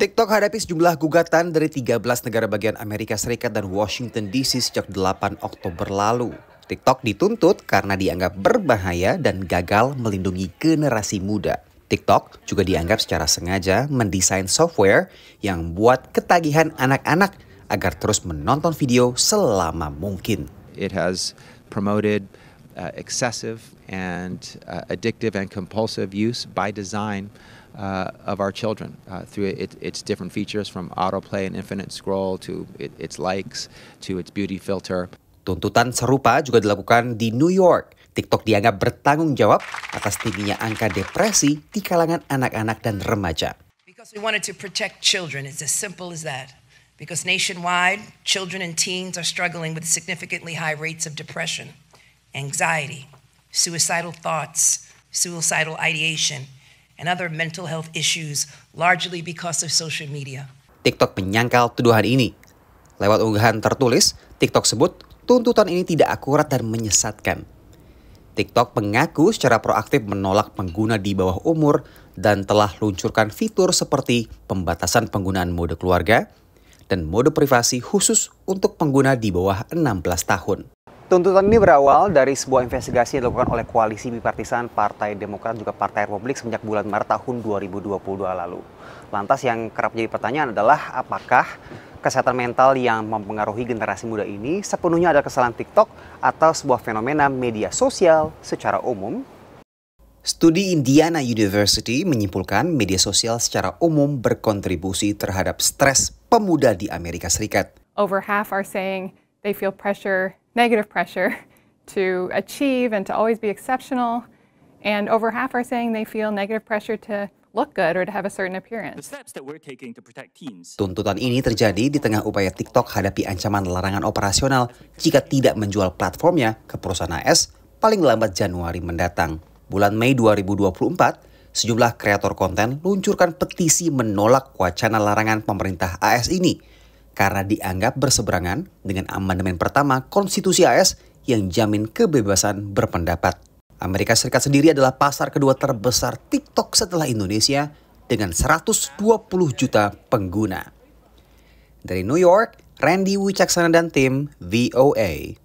TikTok hadapi sejumlah gugatan dari 13 negara bagian Amerika Serikat dan Washington DC sejak 8 Oktober lalu. TikTok dituntut karena dianggap berbahaya dan gagal melindungi generasi muda. TikTok juga dianggap secara sengaja mendesain software yang buat ketagihan anak-anak agar terus menonton video selama mungkin. It has promoted excessive and addictive and compulsive use by design of our children through its different features, from autoplay and infinite scroll to its likes to its beauty filter. Tuntutan serupa juga dilakukan di New York. TikTok dianggap bertanggung jawab atas tingginya angka depresi di kalangan anak-anak dan remaja. Because we wanted to protect children, it's as simple as that. Because nationwide, children and teens are struggling with significantly high rates of depression, anxiety, suicidal thoughts, suicidal ideation, and other mental health issues, largely because of social media. TikTok menyangkal tuduhan ini. Lewat unggahan tertulis, TikTok sebut tuntutan ini tidak akurat dan menyesatkan. TikTok mengaku secara proaktif menolak pengguna di bawah umur dan telah luncurkan fitur seperti pembatasan penggunaan mode keluarga dan mode privasi khusus untuk pengguna di bawah 16 tahun. Tuntutan ini berawal dari sebuah investigasi yang dilakukan oleh koalisi bipartisan Partai Demokrat juga Partai Republik sejak bulan Maret tahun 2022 lalu. Lantas yang kerap jadi pertanyaan adalah apakah kesehatan mental yang mempengaruhi generasi muda ini sepenuhnya adalah kesalahan TikTok atau sebuah fenomena media sosial secara umum? Studi Indiana University menyimpulkan media sosial secara umum berkontribusi terhadap stres pemuda di Amerika Serikat. Over half are saying they feel pressure, negative pressure to achieve and to always be exceptional. And over half are saying they feel negative pressure to look good or to have a certain appearance. Tuntutan ini terjadi di tengah upaya TikTok hadapi ancaman larangan operasional jika tidak menjual platformnya ke perusahaan AS paling lambat Januari mendatang. Bulan Mei 2024, sejumlah kreator konten luncurkan petisi menolak wacana larangan pemerintah AS ini karena dianggap berseberangan dengan amandemen pertama Konstitusi AS yang jamin kebebasan berpendapat. Amerika Serikat sendiri adalah pasar kedua terbesar TikTok setelah Indonesia dengan 120 juta pengguna. Dari New York, Randy Wicaksana dan tim VOA.